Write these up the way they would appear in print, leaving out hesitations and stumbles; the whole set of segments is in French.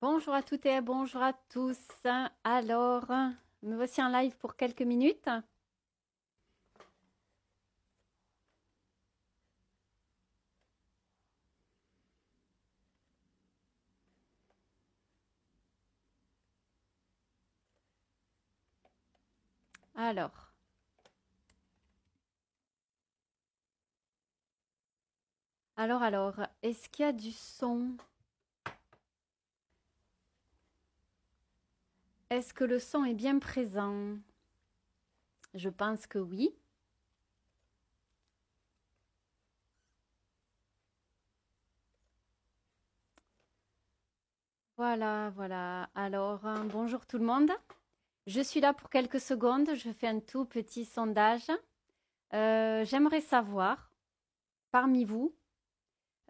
Bonjour à toutes et bonjour à tous. Alors, me voici en live pour quelques minutes. Alors, est-ce qu'il y a du son? Est-ce que le son est bien présent? Je pense que oui. Voilà, voilà. Alors, bonjour tout le monde. Je suis là pour quelques secondes. Je fais un tout petit sondage. J'aimerais savoir, parmi vous,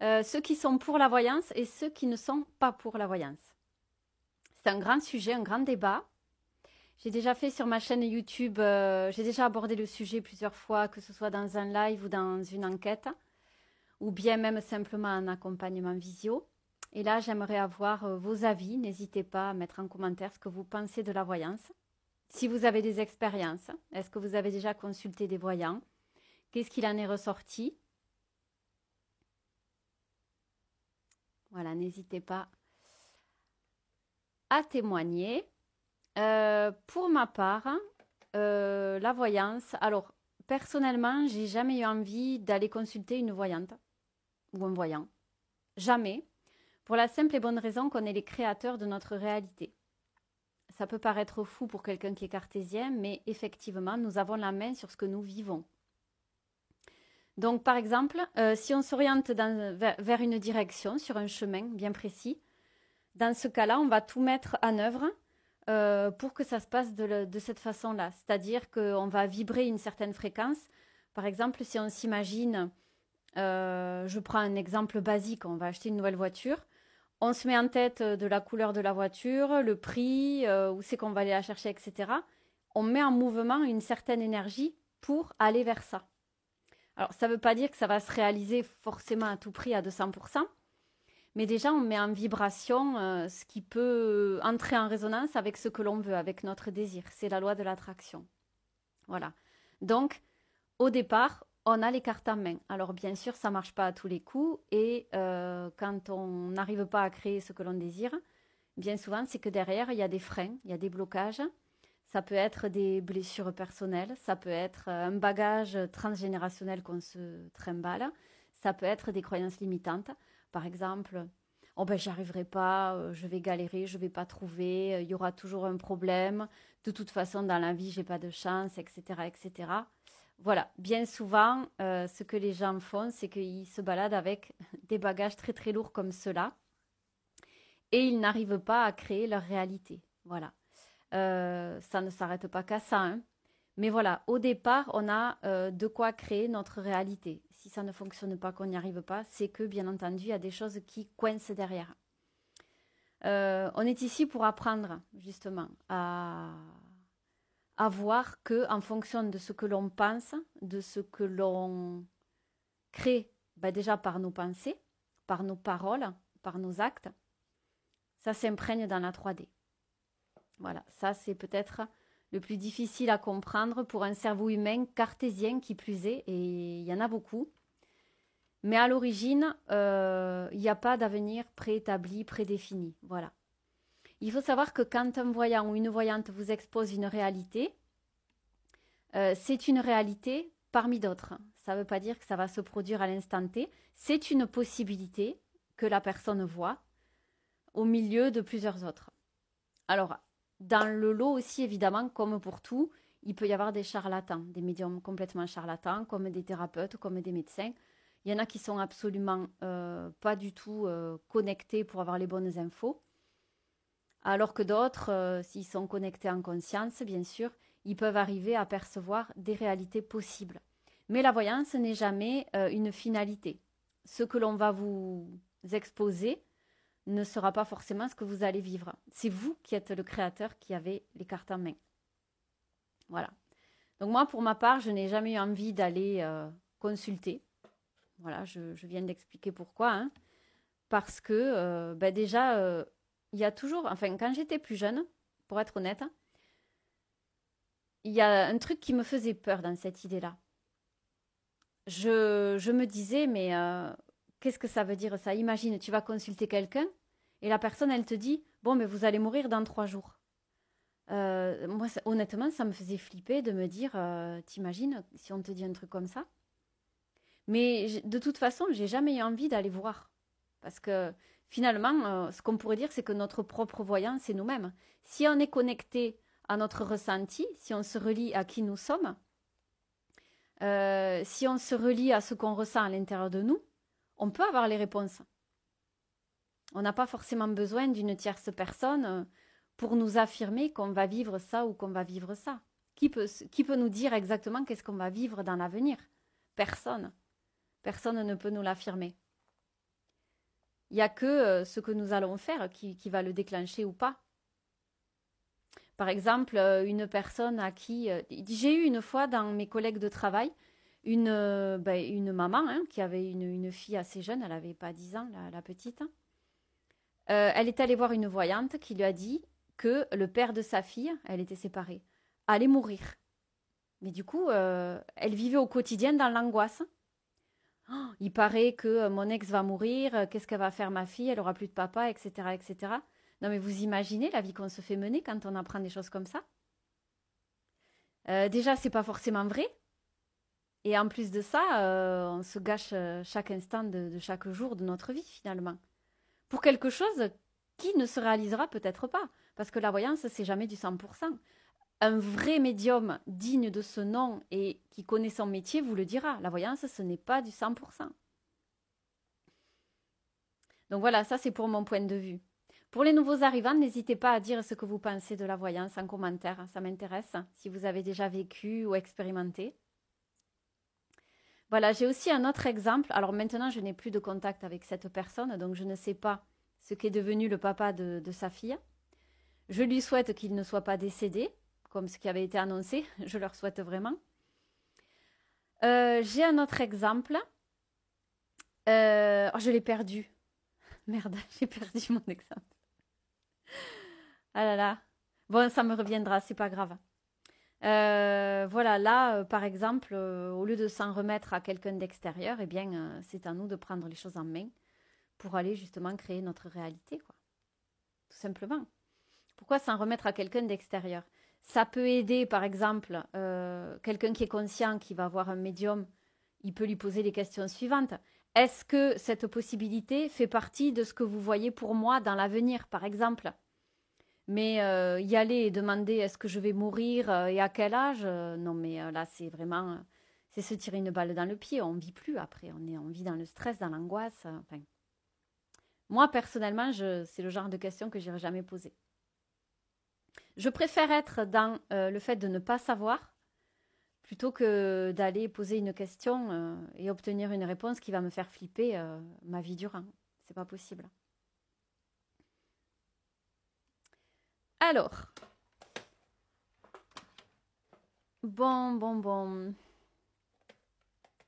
ceux qui sont pour la voyance et ceux qui ne sont pas pour la voyance. C'est un grand sujet, un grand débat. J'ai déjà fait sur ma chaîne YouTube, j'ai déjà abordé le sujet plusieurs fois, que ce soit dans un live ou dans une enquête, ou bien même simplement un accompagnement visio. Et là, j'aimerais avoir vos avis. N'hésitez pas à mettre en commentaire ce que vous pensez de la voyance. Si vous avez des expériences, est-ce que vous avez déjà consulté des voyants? Qu'est-ce qu'il en est ressorti? Voilà, n'hésitez pas à témoigner. Pour ma part, la voyance, alors personnellement, j'ai jamais eu envie d'aller consulter une voyante ou un voyant. Jamais. Pour la simple et bonne raison qu'on est les créateurs de notre réalité. Ça peut paraître fou pour quelqu'un qui est cartésien, mais effectivement, nous avons la main sur ce que nous vivons. Donc, par exemple, si on s'oriente vers une direction, sur un chemin bien précis, dans ce cas-là, on va tout mettre en œuvre pour que ça se passe de cette façon-là. C'est-à-dire qu'on va vibrer une certaine fréquence. Par exemple, si on s'imagine, je prends un exemple basique, on va acheter une nouvelle voiture. On se met en tête de la couleur de la voiture, le prix, où c'est qu'on va aller la chercher, etc. On met en mouvement une certaine énergie pour aller vers ça. Alors, ça ne veut pas dire que ça va se réaliser forcément à tout prix à 200%, mais déjà, on met en vibration ce qui peut entrer en résonance avec ce que l'on veut, avec notre désir. C'est la loi de l'attraction. Voilà. Donc, au départ, on a les cartes en main. Alors, bien sûr, ça ne marche pas à tous les coups. Et quand on n'arrive pas à créer ce que l'on désire, bien souvent, c'est que derrière, il y a des freins, il y a des blocages. Ça peut être des blessures personnelles, ça peut être un bagage transgénérationnel qu'on se trimballe, ça peut être des croyances limitantes. Par exemple, oh ben j'y arriverai pas, je vais galérer, je vais pas trouver, il y aura toujours un problème. De toute façon, dans la vie, j'ai pas de chance, etc., etc. Voilà, bien souvent, ce que les gens font, c'est qu'ils se baladent avec des bagages très très lourds comme cela et ils n'arrivent pas à créer leur réalité. Voilà. Ça ne s'arrête pas qu'à ça, hein. Mais voilà, au départ, on a de quoi créer notre réalité. Si ça ne fonctionne pas, qu'on n'y arrive pas, c'est que, bien entendu, il y a des choses qui coincent derrière. On est ici pour apprendre, justement, à voir que, en fonction de ce que l'on pense, de ce que l'on crée, ben déjà par nos pensées, par nos paroles, par nos actes, ça s'imprègne dans la 3D. Voilà, ça c'est peut-être le plus difficile à comprendre pour un cerveau humain cartésien qui plus est, et il y en a beaucoup. Mais à l'origine, il n'y a pas d'avenir préétabli, prédéfini. Voilà. Il faut savoir que quand un voyant ou une voyante vous expose une réalité, c'est une réalité parmi d'autres. Ça ne veut pas dire que ça va se produire à l'instant T. C'est une possibilité que la personne voit au milieu de plusieurs autres. Alors, dans le lot aussi, évidemment, comme pour tout, il peut y avoir des charlatans, des médiums complètement charlatans, comme des thérapeutes, comme des médecins. Il y en a qui sont absolument pas du tout connectés pour avoir les bonnes infos, alors que d'autres, s'ils sont connectés en conscience, bien sûr, ils peuvent arriver à percevoir des réalités possibles. Mais la voyance n'est jamais une finalité. Ce que l'on va vous exposer ne sera pas forcément ce que vous allez vivre. C'est vous qui êtes le créateur qui avez les cartes en main. Voilà. Donc moi, pour ma part, je n'ai jamais eu envie d'aller consulter. Voilà, je viens d'expliquer pourquoi. Hein. Parce que déjà, il y a toujours, enfin, quand j'étais plus jeune, pour être honnête, il y a un truc qui me faisait peur dans cette idée-là. Je me disais, mais qu'est-ce que ça veut dire ça? Imagine, tu vas consulter quelqu'un et la personne, elle te dit, bon, mais vous allez mourir dans 3 jours. Moi, honnêtement, ça me faisait flipper de me dire, t'imagines si on te dit un truc comme ça? Mais de toute façon, j'ai jamais eu envie d'aller voir. Parce que finalement, ce qu'on pourrait dire, c'est que notre propre voyant, c'est nous-mêmes. Si on est connecté à notre ressenti, si on se relie à qui nous sommes, si on se relie à ce qu'on ressent à l'intérieur de nous, on peut avoir les réponses. On n'a pas forcément besoin d'une tierce personne pour nous affirmer qu'on va vivre ça ou qu'on va vivre ça. Qui peut nous dire exactement qu'est-ce qu'on va vivre dans l'avenir? Personne. Personne ne peut nous l'affirmer. Il n'y a que ce que nous allons faire qui va le déclencher ou pas. Par exemple, une personne à qui... j'ai eu une fois dans mes collègues de travail une maman qui avait une fille assez jeune, elle n'avait pas 10 ans, la petite. Elle est allée voir une voyante qui lui a dit que le père de sa fille, elle était séparée, allait mourir. Mais du coup, elle vivait au quotidien dans l'angoisse. Oh, il paraît que mon ex va mourir, qu'est-ce qu'elle va faire ma fille, elle aura plus de papa, etc., etc. Non mais vous imaginez la vie qu'on se fait mener quand on apprend des choses comme ça? Déjà, c'est pas forcément vrai. Et en plus de ça, on se gâche chaque instant de chaque jour de notre vie finalement. Pour quelque chose qui ne se réalisera peut-être pas. Parce que la voyance, c'est jamais du 100%. Un vrai médium digne de ce nom et qui connaît son métier vous le dira. La voyance, ce n'est pas du 100%. Donc voilà, ça c'est pour mon point de vue. Pour les nouveaux arrivants, n'hésitez pas à dire ce que vous pensez de la voyance en commentaire. Ça m'intéresse si vous avez déjà vécu ou expérimenté. Voilà, j'ai aussi un autre exemple. Alors maintenant, je n'ai plus de contact avec cette personne, donc je ne sais pas ce qu'est devenu le papa de sa fille. Je lui souhaite qu'il ne soit pas décédé, comme ce qui avait été annoncé. Je leur souhaite vraiment. J'ai un autre exemple. Oh, je l'ai perdu. Merde, j'ai perdu mon exemple. Ah là là. Bon, ça me reviendra, c'est pas grave. Voilà, là, par exemple, au lieu de s'en remettre à quelqu'un d'extérieur, eh bien, c'est à nous de prendre les choses en main pour aller justement créer notre réalité, quoi. Tout simplement. Pourquoi s'en remettre à quelqu'un d'extérieur? Ça peut aider, par exemple, quelqu'un qui est conscient, qui va voir un médium, il peut lui poser les questions suivantes. Est-ce que cette possibilité fait partie de ce que vous voyez pour moi dans l'avenir, par exemple? Mais y aller et demander est-ce que je vais mourir et à quel âge, non, mais là, c'est vraiment... c'est se tirer une balle dans le pied. On ne vit plus après. On vit dans le stress, dans l'angoisse. Enfin, moi, personnellement, c'est le genre de question que je n'irai jamais poser. Je préfère être dans le fait de ne pas savoir plutôt que d'aller poser une question et obtenir une réponse qui va me faire flipper ma vie durant. C'est pas possible. Alors, bon.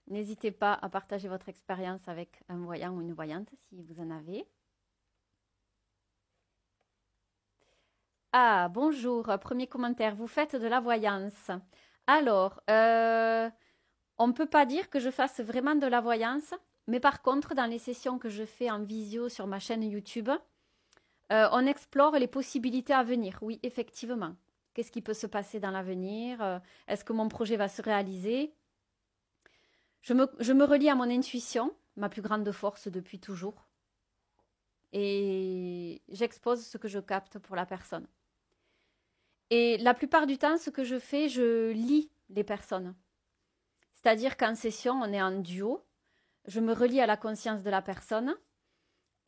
N'hésitez pas à partager votre expérience avec un voyant ou une voyante si vous en avez. Ah, bonjour, premier commentaire. Vous faites de la voyance. Alors, on ne peut pas dire que je fasse vraiment de la voyance, mais par contre, dans les sessions que je fais en visio sur ma chaîne YouTube, on explore les possibilités à venir. Oui, effectivement. Qu'est-ce qui peut se passer dans l'avenir? Est-ce que mon projet va se réaliser? Je me relie à mon intuition, ma plus grande force depuis toujours. Et j'expose ce que je capte pour la personne. Et la plupart du temps, ce que je fais, je lis les personnes. C'est-à-dire qu'en session, on est en duo. Je me relie à la conscience de la personne.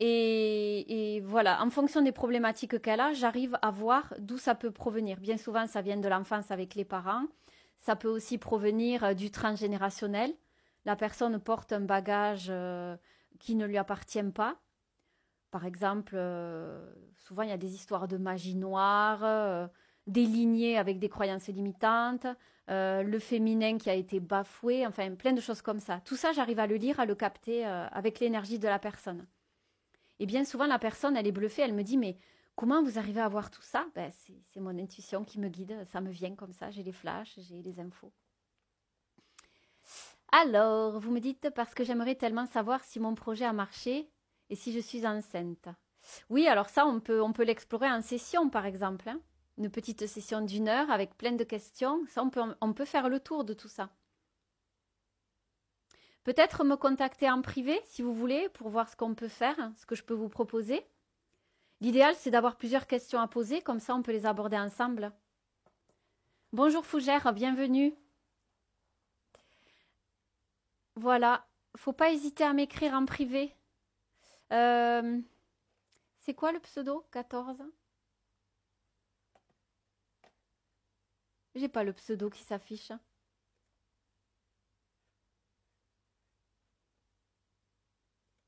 Et voilà, en fonction des problématiques qu'elle a, j'arrive à voir d'où ça peut provenir. Bien souvent, ça vient de l'enfance avec les parents. Ça peut aussi provenir du transgénérationnel. La personne porte un bagage qui ne lui appartient pas. Par exemple, souvent, il y a des histoires de magie noire, des lignées avec des croyances limitantes, le féminin qui a été bafoué, enfin, plein de choses comme ça. Tout ça, j'arrive à le lire, à le capter avec l'énergie de la personne. Et bien souvent, la personne, elle est bluffée, elle me dit, mais Comment vous arrivez à voir tout ça? Ben, c'est mon intuition qui me guide, ça me vient comme ça, j'ai les flashs, j'ai les infos. Alors, vous me dites parce que j'aimerais tellement savoir si mon projet a marché et si je suis enceinte. Oui, alors ça, on peut l'explorer en session, par exemple, hein. Une petite session d'1 heure avec plein de questions. Ça, on peut faire le tour de tout ça. Peut-être me contacter en privé, si vous voulez, pour voir ce qu'on peut faire, ce que je peux vous proposer. L'idéal, c'est d'avoir plusieurs questions à poser, comme ça, on peut les aborder ensemble. Bonjour Fougère, bienvenue. Voilà, faut pas hésiter à m'écrire en privé. Euh, c'est quoi le pseudo 14? J'ai pas le pseudo qui s'affiche.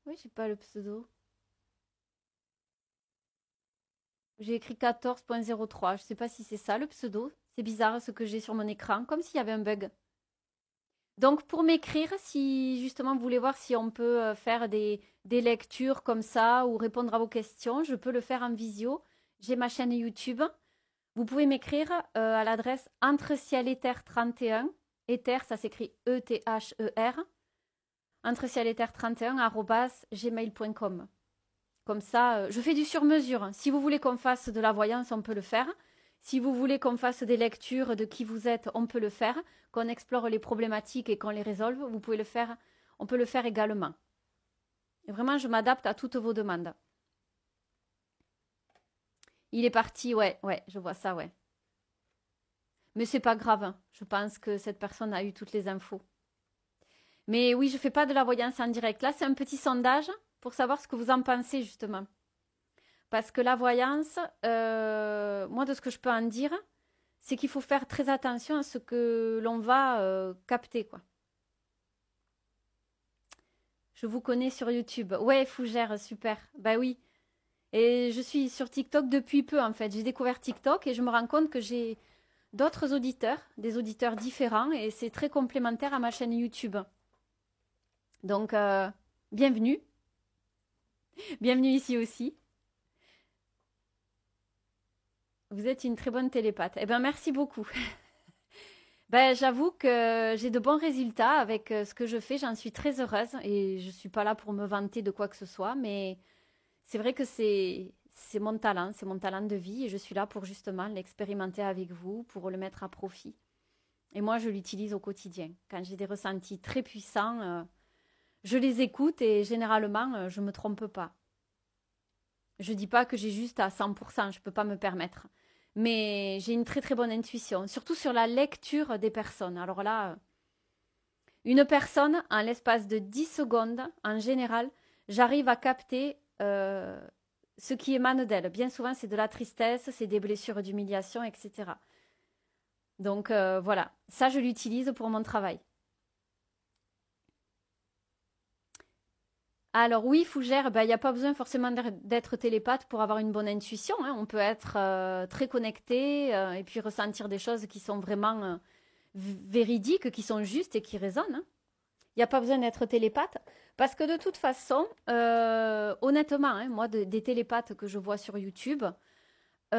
Oui, j'ai pas le pseudo. J'ai écrit 14.03. Je sais pas si c'est ça le pseudo. C'est bizarre ce que j'ai sur mon écran, comme s'il y avait un bug. Donc pour m'écrire, si justement vous voulez voir si on peut faire des lectures comme ça ou répondre à vos questions, je peux le faire en visio. J'ai ma chaîne YouTube. Vous pouvez m'écrire à l'adresse entre ciel et terre 31. Ether, ça s'écrit E-T-H-E-R. Entre ciel et terre 31 @gmail.com. Comme ça, je fais du sur-mesure. Si vous voulez qu'on fasse de la voyance, on peut le faire. Si vous voulez qu'on fasse des lectures de qui vous êtes, on peut le faire. Qu'on explore les problématiques et qu'on les résolve, vous pouvez le faire. On peut le faire également. Et vraiment, je m'adapte à toutes vos demandes. Il est parti, ouais, ouais, je vois ça, ouais. Mais c'est pas grave, hein. Je pense que cette personne a eu toutes les infos. Mais oui, je fais pas de la voyance en direct. Là, c'est un petit sondage pour savoir ce que vous en pensez, justement. Parce que la voyance, moi, de ce que je peux en dire, c'est qu'il faut faire très attention à ce que l'on va capter, quoi. Je vous connais sur YouTube. Ouais, Fougère, super. Bah oui. Et je suis sur TikTok depuis peu, en fait. J'ai découvert TikTok et je me rends compte que j'ai d'autres auditeurs, des auditeurs différents, et c'est très complémentaire à ma chaîne YouTube. Donc, bienvenue. Bienvenue ici aussi. Vous êtes une très bonne télépathe. Eh bien, merci beaucoup. Ben, j'avoue que j'ai de bons résultats avec ce que je fais. J'en suis très heureuse et je ne suis pas là pour me vanter de quoi que ce soit, mais c'est vrai que c'est mon talent de vie et je suis là pour justement l'expérimenter avec vous, pour le mettre à profit. Et moi, je l'utilise au quotidien. Quand j'ai des ressentis très puissants, je les écoute et généralement, je ne me trompe pas. Je dis pas que j'ai juste à 100%, je peux pas me permettre. Mais j'ai une très très bonne intuition, surtout sur la lecture des personnes. Alors là, une personne, en l'espace de 10 secondes, en général, j'arrive à capter ce qui émane d'elle. Bien souvent, c'est de la tristesse, c'est des blessures d'humiliation, etc. Donc voilà, ça, je l'utilise pour mon travail. Alors oui, Fougère, ben, il n'y a pas besoin forcément d'être télépathe pour avoir une bonne intuition, hein. On peut être très connecté et puis ressentir des choses qui sont vraiment véridiques, qui sont justes et qui résonnent, hein. Il n'y a pas besoin d'être télépathe parce que de toute façon, honnêtement, hein, moi, des télépathes que je vois sur YouTube, il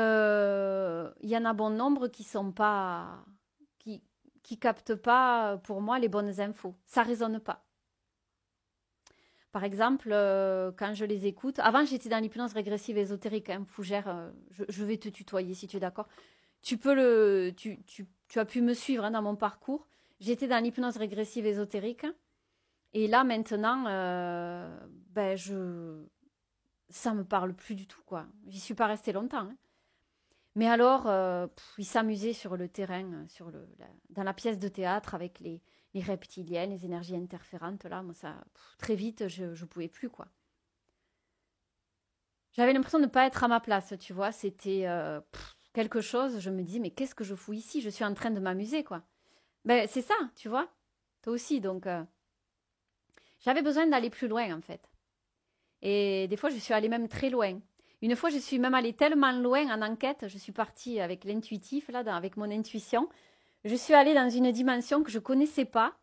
y en a bon nombre qui sont pas, qui captent pas pour moi les bonnes infos. Ça résonne pas. Par exemple, quand je les écoute, avant j'étais dans l'hypnose régressive ésotérique, hein, Fougère, je vais te tutoyer si tu es d'accord. Tu as pu me suivre, hein, dans mon parcours. J'étais dans l'hypnose régressive ésotérique. Et là maintenant, ben ça me parle plus du tout, quoi. J'y suis pas restée longtemps, hein. Mais alors, ils s'amusaient sur le terrain, dans la pièce de théâtre avec les reptiliens, les énergies interférentes. Là, moi, ça, très vite, je ne pouvais plus, quoi. J'avais l'impression de ne pas être à ma place, tu vois. C'était quelque chose, je me dis, mais qu'est-ce que je fous ici? Je suis en train de m'amuser, quoi. Ben, c'est ça, tu vois. Toi aussi, donc, j'avais besoin d'aller plus loin, en fait. Et des fois, je suis allée même très loin. Une fois, je suis même allée tellement loin en enquête, je suis partie avec l'intuitif, là, avec mon intuition. Je suis allée dans une dimension que je connaissais pas.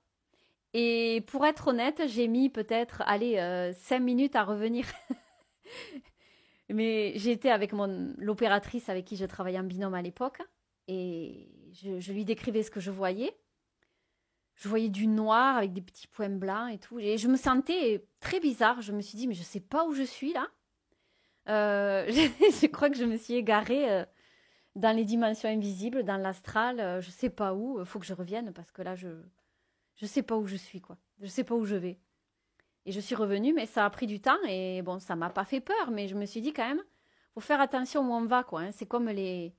Et pour être honnête, j'ai mis peut-être, allez, 5 minutes à revenir. Mais j'étais avec l'opératrice avec qui je travaillais en binôme à l'époque et je lui décrivais ce que je voyais. Je voyais du noir avec des petits points blancs et tout. Et je me sentais très bizarre. Je me suis dit, mais je sais pas où je suis là. Je crois que je me suis égarée dans les dimensions invisibles, dans l'astral. Je sais pas où. Il faut que je revienne parce que là, je sais pas où je suis, quoi. Je sais pas où je vais. Et je suis revenue, mais ça a pris du temps. Et bon, ça m'a pas fait peur, mais je me suis dit quand même, faut faire attention où on va, quoi. Hein. C'est comme les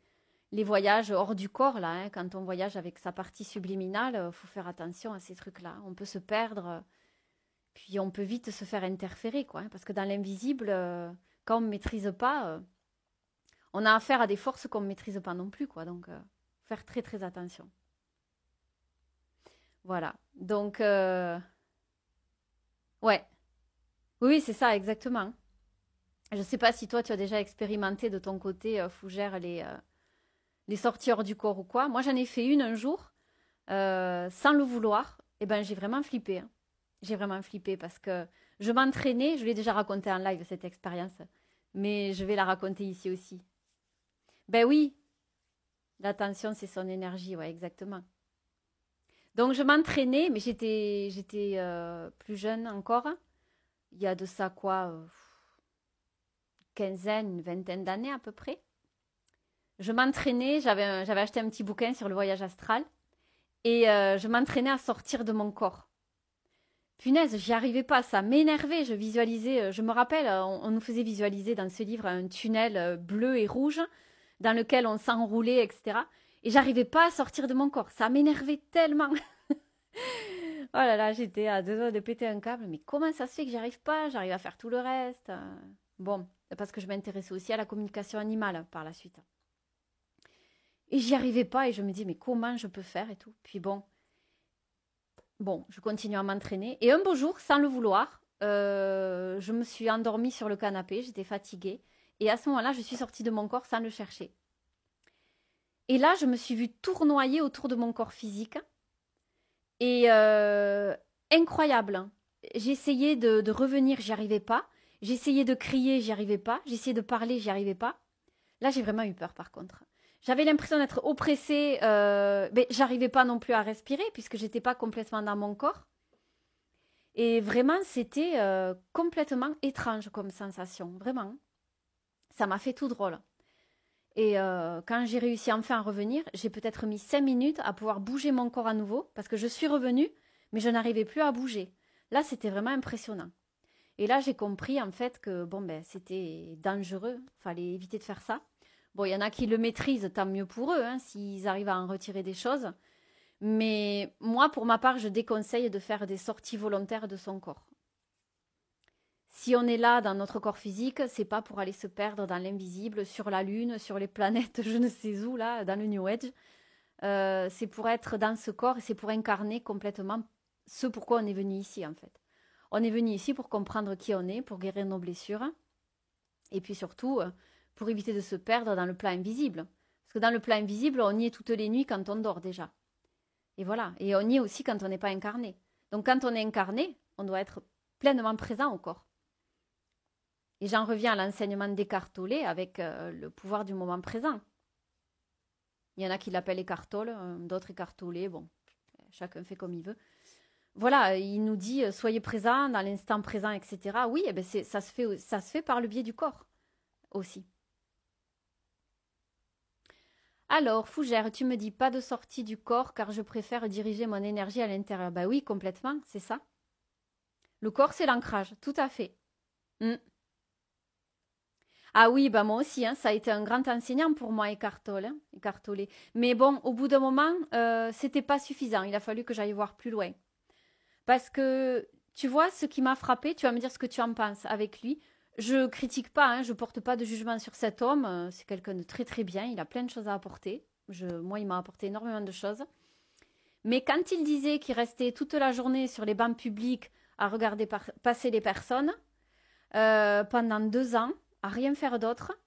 voyages hors du corps, là. Hein. Quand on voyage avec sa partie subliminale, faut faire attention à ces trucs-là. On peut se perdre, puis on peut vite se faire interférer, quoi. Hein. Parce que dans l'invisible, quand on ne maîtrise pas, on a affaire à des forces qu'on ne maîtrise pas non plus, quoi. Donc, faire très, très attention. Voilà. Donc, ouais. Oui, oui, c'est ça, exactement. Je ne sais pas si toi, tu as déjà expérimenté de ton côté, Fougère, les sorties hors du corps ou quoi. Moi, j'en ai fait une un jour, sans le vouloir. Et ben, j'ai vraiment flippé. Hein. J'ai vraiment flippé parce que je m'entraînais. Je l'ai déjà raconté en live, cette expérience. Mais je vais la raconter ici aussi. Ben oui, l'attention, c'est son énergie, ouais, exactement. Donc, je m'entraînais, mais j'étais plus jeune encore. Il y a de ça, quoi, quinzaine, une vingtaine d'années à peu près. Je m'entraînais, j'avais acheté un petit bouquin sur le voyage astral. Et je m'entraînais à sortir de mon corps. Punaise, j'y arrivais pas, ça m'énervait. Je visualisais, je me rappelle, on nous faisait visualiser dans ce livre un tunnel bleu et rouge dans lequel on s'enroulait, etc. Et j'arrivais pas à sortir de mon corps. Ça m'énervait tellement. Oh là là, j'étais à deux doigts de péter un câble. Mais comment ça se fait que j'y arrive pas? J'arrive à faire tout le reste. Bon, parce que je m'intéressais aussi à la communication animale par la suite. Et j'y arrivais pas et je me dis, mais comment je peux faire et tout. Puis bon, je continue à m'entraîner. Et un beau jour, sans le vouloir, je me suis endormie sur le canapé, j'étais fatiguée. Et à ce moment-là, je suis sortie de mon corps sans le chercher. Et là, je me suis vue tournoyer autour de mon corps physique. Et incroyable. Hein. J'essayais de revenir, j'y arrivais pas. J'essayais de crier, j'y arrivais pas. J'essayais de parler, j'y arrivais pas. Là, j'ai vraiment eu peur, par contre. J'avais l'impression d'être oppressée, mais j'arrivais pas non plus à respirer puisque j'étais pas complètement dans mon corps. Et vraiment, c'était complètement étrange comme sensation, vraiment. Ça m'a fait tout drôle. Et quand j'ai réussi enfin à revenir, j'ai peut-être mis 5 minutes à pouvoir bouger mon corps à nouveau parce que je suis revenue, mais je n'arrivais plus à bouger. Là, c'était vraiment impressionnant. Et là, j'ai compris en fait que bon, ben, c'était dangereux, fallait éviter de faire ça. Bon, il y en a qui le maîtrisent, tant mieux pour eux, hein, s'ils arrivent à en retirer des choses. Mais moi, pour ma part, je déconseille de faire des sorties volontaires de son corps. Si on est là dans notre corps physique, c'est pas pour aller se perdre dans l'invisible, sur la Lune, sur les planètes, je ne sais où, là, dans le New Age. C'est pour être dans ce corps et c'est pour incarner complètement ce pourquoi on est venu ici, en fait. On est venu ici pour comprendre qui on est, pour guérir nos blessures. Et puis surtout, pour éviter de se perdre dans le plan invisible. Parce que dans le plan invisible, on y est toutes les nuits quand on dort déjà. Et voilà. Et on y est aussi quand on n'est pas incarné. Donc quand on est incarné, on doit être pleinement présent au corps. Et j'en reviens à l'enseignement d'Eckhart Tolle avec le pouvoir du moment présent. Il y en a qui l'appellent Eckhart Tolle, d'autres Eckhart Tolle. Bon, chacun fait comme il veut. Voilà, il nous dit soyez présent dans l'instant présent, etc. Oui, eh ben ça se fait par le biais du corps aussi. Alors, Fougère, tu me dis pas de sortie du corps car je préfère diriger mon énergie à l'intérieur. Bah oui, complètement, c'est ça. Le corps, c'est l'ancrage, tout à fait. Mm. Ah oui, bah moi aussi, hein, ça a été un grand enseignant pour moi, Eckhart Tolle. Hein, Eckhart Tolle. Mais bon, au bout d'un moment, c'était pas suffisant. Il a fallu que j'aille voir plus loin. Parce que, tu vois, ce qui m'a frappé, tu vas me dire ce que tu en penses avec lui. Je critique pas, hein, je porte pas de jugement sur cet homme. C'est quelqu'un de très très bien. Il a plein de choses à apporter. Moi, il m'a apporté énormément de choses. Mais quand il disait qu'il restait toute la journée sur les bancs publics à regarder passer les personnes, pendant 2 ans, à rien faire d'autre,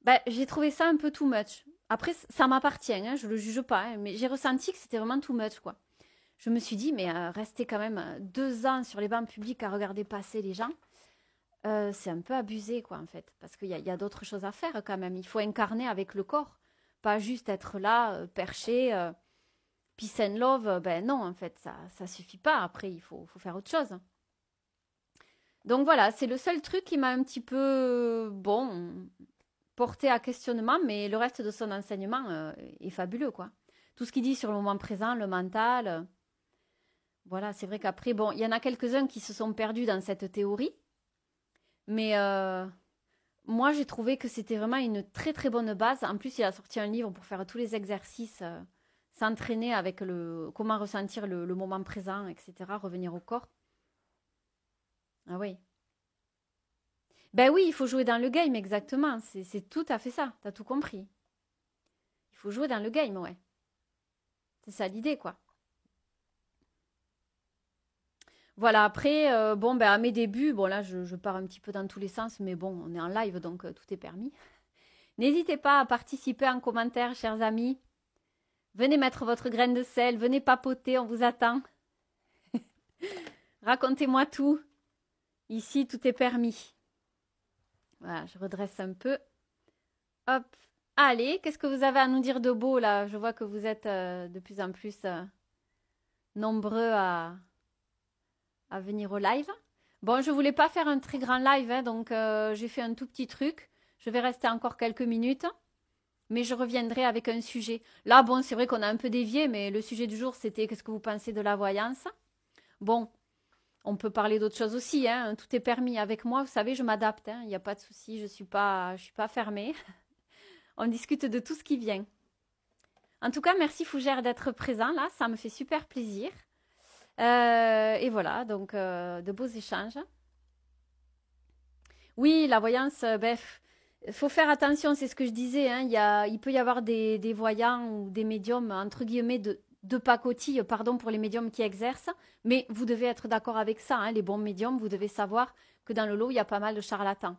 ben, j'ai trouvé ça un peu too much. Après, ça m'appartient, hein, je le juge pas, hein, mais j'ai ressenti que c'était vraiment too much, quoi. Je me suis dit, mais rester quand même 2 ans sur les bancs publics à regarder passer les gens, c'est un peu abusé, quoi, en fait. Parce qu'il y a d'autres choses à faire quand même. Il faut incarner avec le corps, pas juste être là, perché, peace and love. Ben non, en fait, ça suffit pas. Après, il faut faire autre chose. Donc voilà, c'est le seul truc qui m'a un petit peu, bon, porté à questionnement, mais le reste de son enseignement est fabuleux, quoi. Tout ce qu'il dit sur le moment présent, le mental, voilà, c'est vrai qu'après, bon, il y en a quelques-uns qui se sont perdus dans cette théorie, mais moi, j'ai trouvé que c'était vraiment une très très bonne base. En plus, il a sorti un livre pour faire tous les exercices, s'entraîner avec le comment ressentir le moment présent, etc., revenir au corps. Ah oui. Ben oui, il faut jouer dans le game, exactement. C'est tout à fait ça. T'as tout compris. Il faut jouer dans le game, ouais. C'est ça l'idée, quoi. Voilà, après, bon, ben, à mes débuts, bon, là, je pars un petit peu dans tous les sens, mais bon, on est en live, donc tout est permis. N'hésitez pas à participer en commentaire, chers amis. Venez mettre votre graine de sel, venez papoter, on vous attend. Racontez-moi tout. Ici, tout est permis. Voilà, je redresse un peu. Hop. Allez, qu'est-ce que vous avez à nous dire de beau là? Je vois que vous êtes de plus en plus nombreux à venir au live. Bon, je voulais pas faire un très grand live, hein, donc j'ai fait un tout petit truc. Je vais rester encore quelques minutes, mais je reviendrai avec un sujet. Là, bon, c'est vrai qu'on a un peu dévié, mais le sujet du jour, c'était qu'est-ce que vous pensez de la voyance? Bon, on peut parler d'autres choses aussi, hein, tout est permis. Avec moi, vous savez, je m'adapte, hein, il n'y a pas de souci, je suis pas fermée. On discute de tout ce qui vient. En tout cas, merci Fougère d'être présent là, ça me fait super plaisir. Et voilà, donc de beaux échanges. Oui, la voyance, bref, faut faire attention, c'est ce que je disais, hein, il peut y avoir des voyants ou des médiums, entre guillemets, de pacotille, pardon pour les médiums qui exercent, mais vous devez être d'accord avec ça, hein, les bons médiums, vous devez savoir que dans le lot, il y a pas mal de charlatans.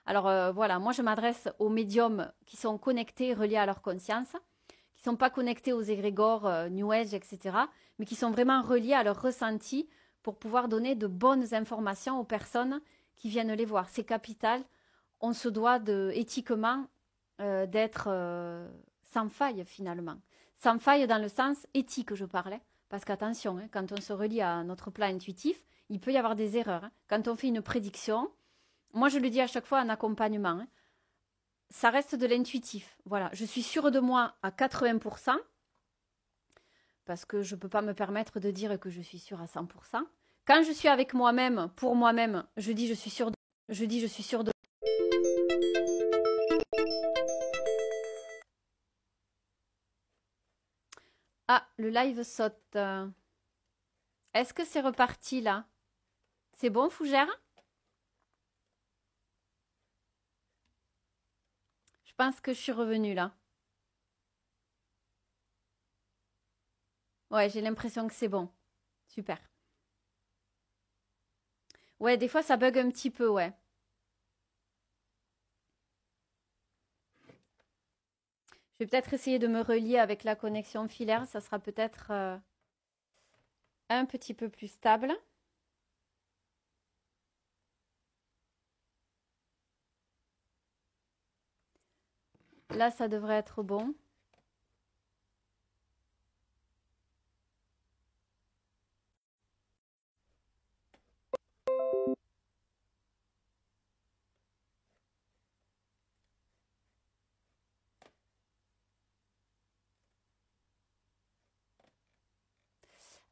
Alors voilà, moi je m'adresse aux médiums qui sont connectés, reliés à leur conscience, qui ne sont pas connectés aux égrégores, New Age, etc., mais qui sont vraiment reliés à leur ressenti pour pouvoir donner de bonnes informations aux personnes qui viennent les voir. C'est capital. On se doit éthiquement d'être sans faille finalement. Sans faille dans le sens éthique, je parlais. Parce qu'attention, hein, quand on se relie à notre plan intuitif, il peut y avoir des erreurs, hein. Quand on fait une prédiction, moi je le dis à chaque fois en accompagnement, hein, ça reste de l'intuitif. Voilà, je suis sûre de moi à 80%, parce que je ne peux pas me permettre de dire que je suis sûre à 100%. Quand je suis avec moi-même, pour moi-même, je dis je suis sûre de... Je dis je suis sûre de... Ah, le live saute. Est-ce que c'est reparti là? C'est bon, Fougère? Je pense que je suis revenue là. Ouais, j'ai l'impression que c'est bon. Super. Ouais, des fois ça bug un petit peu, ouais. Je vais peut-être essayer de me relier avec la connexion filaire. Ça sera peut-être un petit peu plus stable. Là, ça devrait être bon.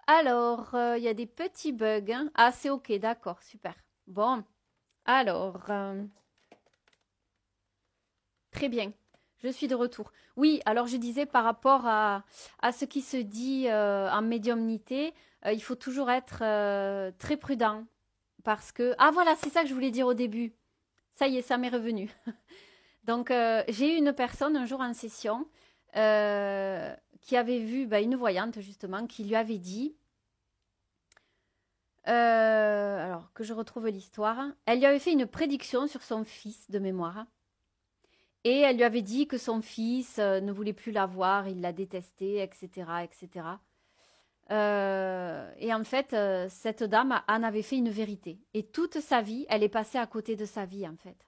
Alors, il y a des petits bugs, hein. Ah, c'est OK, d'accord, super. Bon, alors, très bien. Je suis de retour. Oui, alors je disais par rapport à ce qui se dit en médiumnité, il faut toujours être très prudent parce que... Ah voilà, c'est ça que je voulais dire au début. Ça y est, ça m'est revenu. Donc, j'ai eu une personne un jour en session qui avait vu bah, une voyante justement qui lui avait dit, alors que je retrouve l'histoire, elle lui avait fait une prédiction sur son fils de mémoire. Et elle lui avait dit que son fils ne voulait plus la voir, il la détestait, etc., etc. Et en fait, cette dame en avait fait une vérité. Et toute sa vie, elle est passée à côté de sa vie, en fait.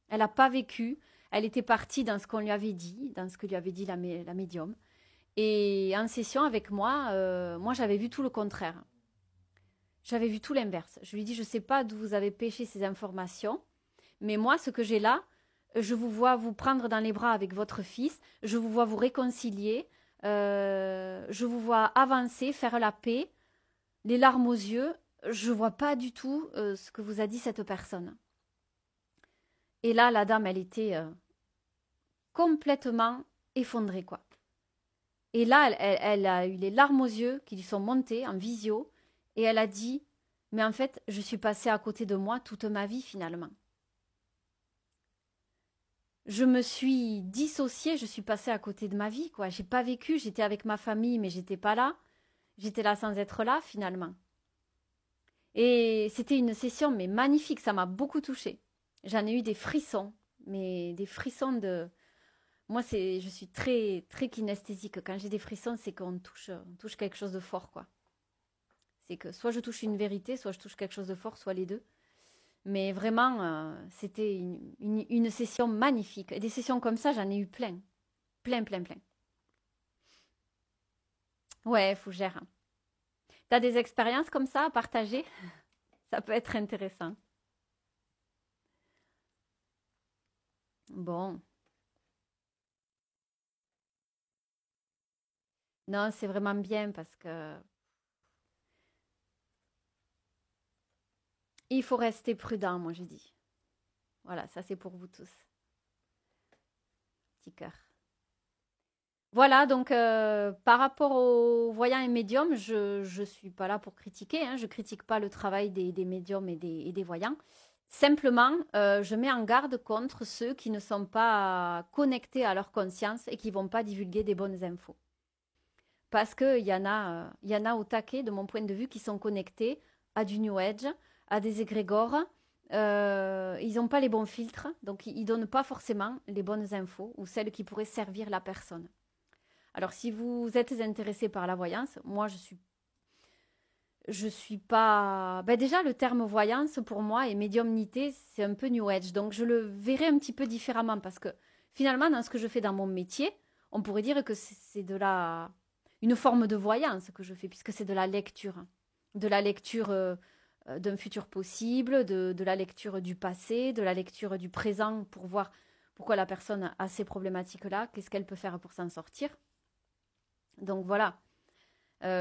Elle n'a pas vécu. Elle était partie dans ce qu'on lui avait dit, dans ce que lui avait dit la médium. Et en session avec moi, moi, j'avais vu tout le contraire. J'avais vu tout l'inverse. Je lui dis, je ne sais pas d'où vous avez pêché ces informations, mais moi, ce que j'ai là, je vous vois vous prendre dans les bras avec votre fils, je vous vois vous réconcilier, je vous vois avancer, faire la paix, les larmes aux yeux. Je ne vois pas du tout ce que vous a dit cette personne. Et là, la dame, elle était complètement effondrée, quoi. Et là, elle a eu les larmes aux yeux qui lui sont montées en visio, et elle a dit, mais en fait, je suis passée à côté de moi toute ma vie finalement. Je me suis dissociée, je suis passée à côté de ma vie, quoi. J'ai pas vécu, j'étais avec ma famille, mais j'étais pas là. J'étais là sans être là, finalement. Et c'était une session, mais magnifique, ça m'a beaucoup touchée. J'en ai eu des frissons, mais des frissons de... Moi, je suis très, très kinesthésique. Quand j'ai des frissons, c'est on touche quelque chose de fort, quoi. C'est que soit je touche une vérité, soit je touche quelque chose de fort, soit les deux. Mais vraiment, c'était une session magnifique. Et des sessions comme ça, j'en ai eu plein. Plein, plein, plein. Ouais, Fougère. T'as des expériences comme ça à partager? Ça peut être intéressant. Bon. Non, c'est vraiment bien parce que il faut rester prudent, moi je dis. Voilà, ça c'est pour vous tous. Petit cœur. Voilà, donc par rapport aux voyants et médiums, je ne suis pas là pour critiquer, hein, je ne critique pas le travail des médiums et des voyants. Simplement, je mets en garde contre ceux qui ne sont pas connectés à leur conscience et qui ne vont pas divulguer des bonnes infos. Parce qu'il y en a au taquet, de mon point de vue, qui sont connectés à du New Age, à des égrégores. Ils n'ont pas les bons filtres, donc ils ne donnent pas forcément les bonnes infos ou celles qui pourraient servir la personne. Alors, si vous êtes intéressé par la voyance, moi, je suis pas. Ben déjà, le terme voyance pour moi et médiumnité, c'est un peu New Age. Donc, je le verrai un petit peu différemment parce que finalement, dans ce que je fais dans mon métier, on pourrait dire que c'est une forme de voyance que je fais puisque c'est de la lecture d'un futur possible, de la lecture du passé, de la lecture du présent pour voir pourquoi la personne a ces problématiques-là, qu'est-ce qu'elle peut faire pour s'en sortir. Donc voilà,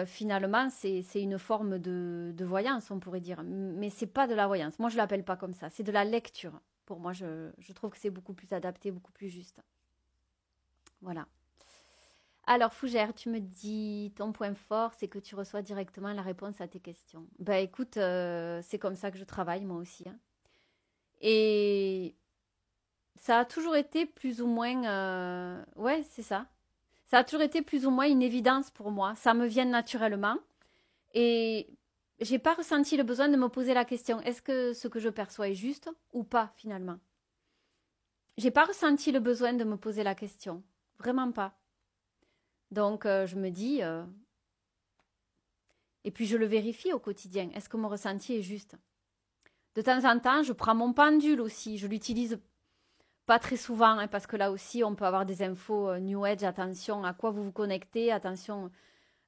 finalement, c'est une forme de voyance, on pourrait dire. Mais c'est pas de la voyance. Moi, je l'appelle pas comme ça. C'est de la lecture. Pour moi, je trouve que c'est beaucoup plus adapté, beaucoup plus juste. Voilà. Alors, Fougère, tu me dis, ton point fort, c'est que tu reçois directement la réponse à tes questions. Bah écoute, c'est comme ça que je travaille, moi aussi, hein. Et ça a toujours été plus ou moins... Ouais, c'est ça. Ça a toujours été plus ou moins une évidence pour moi. Ça me vient naturellement. Et j'ai pas ressenti le besoin de me poser la question, est-ce que ce que je perçois est juste ou pas finalement? J'ai pas ressenti le besoin de me poser la question. Vraiment pas. Donc je me dis, et puis je le vérifie au quotidien, est-ce que mon ressenti est juste? De temps en temps, je prends mon pendule aussi. Je l'utilise pas très souvent, hein, parce que là aussi, on peut avoir des infos New Age. Attention à quoi vous vous connectez, attention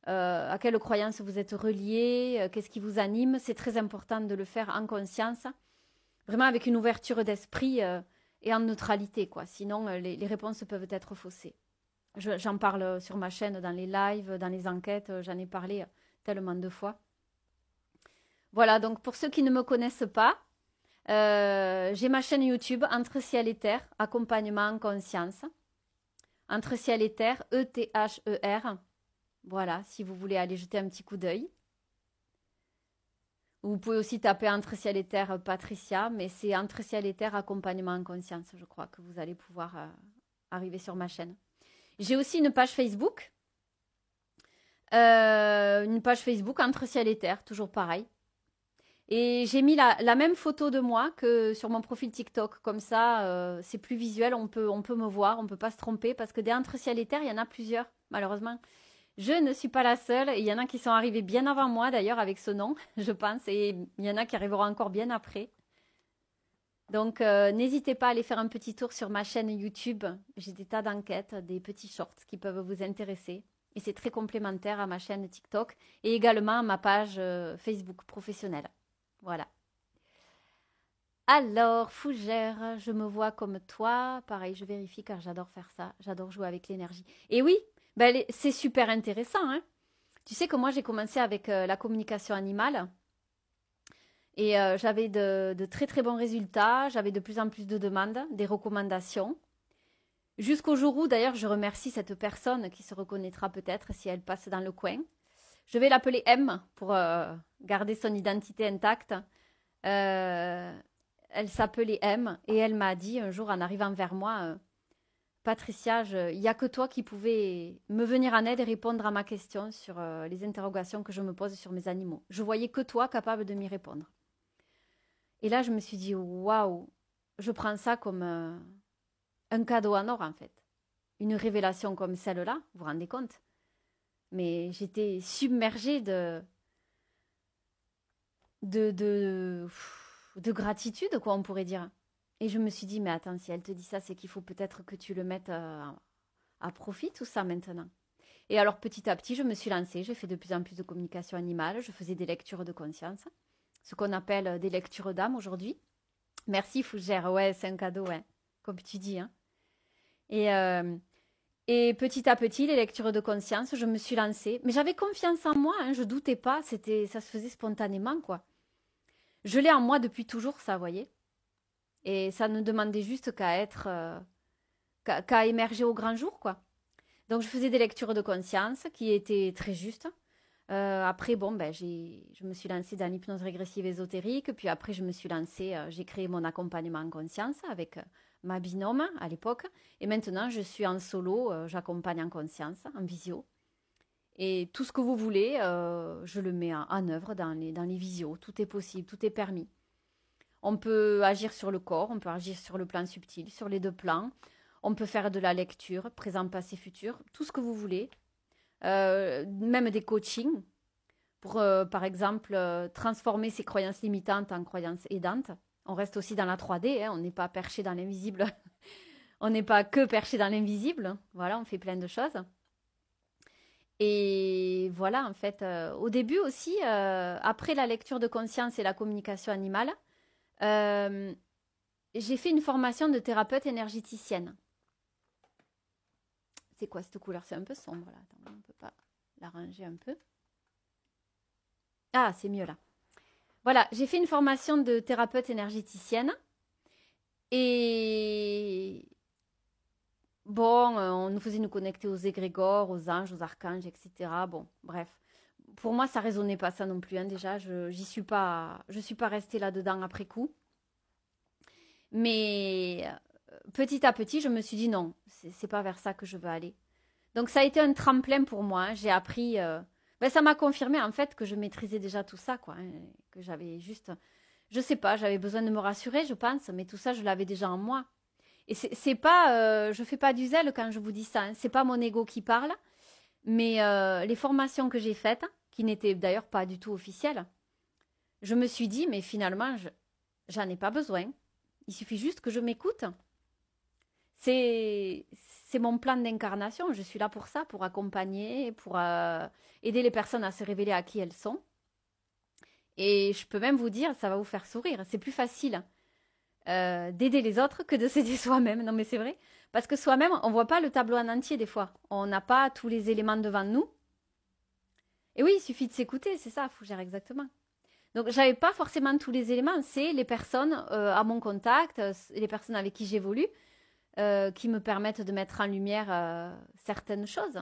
à quelle croyance vous êtes relié, qu'est-ce qui vous anime. C'est très important de le faire en conscience, vraiment avec une ouverture d'esprit et en neutralité, quoi. Sinon, les réponses peuvent être faussées. J'en parle sur ma chaîne, dans les lives, dans les enquêtes, j'en ai parlé tellement de fois. Voilà, donc pour ceux qui ne me connaissent pas, j'ai ma chaîne YouTube Entre ciel et terre, accompagnement en conscience. Entre ciel et terre, E-T-H-E-R. Voilà, si vous voulez aller jeter un petit coup d'œil. Vous pouvez aussi taper Entre ciel et terre Patricia, mais c'est Entre ciel et terre accompagnement en conscience, je crois que vous allez pouvoir arriver sur ma chaîne. J'ai aussi une page Facebook. Une page Facebook Entre ciel et terre, toujours pareil. Et j'ai mis la même photo de moi que sur mon profil TikTok. Comme ça, c'est plus visuel, on peut me voir, on ne peut pas se tromper. Parce que des Entre ciel et terre, il y en a plusieurs, malheureusement. Je ne suis pas la seule. Il y en a qui sont arrivés bien avant moi, d'ailleurs, avec ce nom, je pense. Et il y en a qui arriveront encore bien après. Donc, n'hésitez pas à aller faire un petit tour sur ma chaîne YouTube. J'ai des tas d'enquêtes, des petits shorts qui peuvent vous intéresser. Et c'est très complémentaire à ma chaîne TikTok et également à ma page Facebook professionnelle. Voilà. Alors, Fougère, je me vois comme toi. Pareil, je vérifie car j'adore faire ça. J'adore jouer avec l'énergie. Et oui, ben, c'est super intéressant, hein. Tu sais que moi, j'ai commencé avec la communication animale. Et j'avais de très très bons résultats, j'avais de plus en plus de demandes, des recommandations. Jusqu'au jour où, d'ailleurs, je remercie cette personne qui se reconnaîtra peut-être si elle passe dans le coin. Je vais l'appeler M pour garder son identité intacte. Elle s'appelait M et elle m'a dit un jour en arrivant vers moi, Patricia, il n'y a que toi qui pouvais me venir en aide et répondre à ma question sur les interrogations que je me pose sur mes animaux. Je voyais que toi capable de m'y répondre. Et là, je me suis dit, waouh, je prends ça comme un cadeau en or, en fait. Une révélation comme celle-là, vous vous rendez compte? Mais j'étais submergée de, de, de gratitude, quoi, on pourrait dire. Et je me suis dit, mais attends, si elle te dit ça, c'est qu'il faut peut-être que tu le mettes à profit, tout ça, maintenant. Et alors, petit à petit, je me suis lancée. J'ai fait de plus en plus de communication animale. Je faisais des lectures de conscience, ce qu'on appelle des lectures d'âme aujourd'hui. Merci, Fougère. Ouais, c'est un cadeau, ouais. Comme tu dis, hein. Et, euh, et petit à petit, les lectures de conscience, je me suis lancée. Mais j'avais confiance en moi, hein, je doutais pas. Ça se faisait spontanément, quoi. Je l'ai en moi depuis toujours, ça, vous voyez. Et ça ne demandait juste qu'à être, qu'à émerger au grand jour, quoi. Donc, je faisais des lectures de conscience qui étaient très justes. Après, bon, ben, je me suis lancée dans l'hypnose régressive ésotérique. Puis après, je me suis lancée, j'ai créé mon accompagnement en conscience avec ma binôme à l'époque. Et maintenant, je suis en solo, j'accompagne en conscience, en visio. Et tout ce que vous voulez, je le mets en œuvre dans les visios. Tout est possible, tout est permis. On peut agir sur le corps, on peut agir sur le plan subtil, sur les deux plans. On peut faire de la lecture, présent, passé, futur, tout ce que vous voulez. Même des coachings pour, par exemple, transformer ses croyances limitantes en croyances aidantes. On reste aussi dans la 3D, hein, on n'est pas perché dans l'invisible. On n'est pas que perché dans l'invisible. Voilà, on fait plein de choses. Et voilà, en fait, au début aussi, après la lecture de conscience et la communication animale, euh, j'ai fait une formation de thérapeute énergéticienne. C'est quoi cette couleur? C'est un peu sombre là. Attends, on ne peut pas l'arranger un peu. Ah, c'est mieux là. Voilà, j'ai fait une formation de thérapeute énergéticienne. Et bon, on nous faisait nous connecter aux égrégores, aux anges, aux archanges, etc. Bon, bref. Pour moi, ça résonnait pas ça non plus, hein, déjà. Je suis pas restée là-dedans après coup. Mais petit à petit, je me suis dit non, c'est pas vers ça que je veux aller. Donc ça a été un tremplin pour moi, hein. J'ai appris. Ben, ça m'a confirmé en fait que je maîtrisais déjà tout ça, quoi, hein, que j'avais juste, je sais pas, j'avais besoin de me rassurer, je pense, mais tout ça, je l'avais déjà en moi. Et c'est pas, je fais pas du zèle quand je vous dis ça, hein. C'est pas mon ego qui parle, mais les formations que j'ai faites, qui n'étaient d'ailleurs pas du tout officielles, je me suis dit, mais finalement, j'en ai pas besoin. Il suffit juste que je m'écoute. C'est c'est mon plan d'incarnation. Je suis là pour ça, pour accompagner, pour aider les personnes à se révéler à qui elles sont. Et je peux même vous dire, ça va vous faire sourire. C'est plus facile d'aider les autres que de s'aider soi-même. Non, mais c'est vrai. Parce que soi-même, on ne voit pas le tableau en entier des fois. On n'a pas tous les éléments devant nous. Et oui, il suffit de s'écouter, c'est ça, Fougère, exactement. Donc, j'avais pas forcément tous les éléments. C'est les personnes à mon contact, les personnes avec qui j'évolue, qui me permettent de mettre en lumière certaines choses.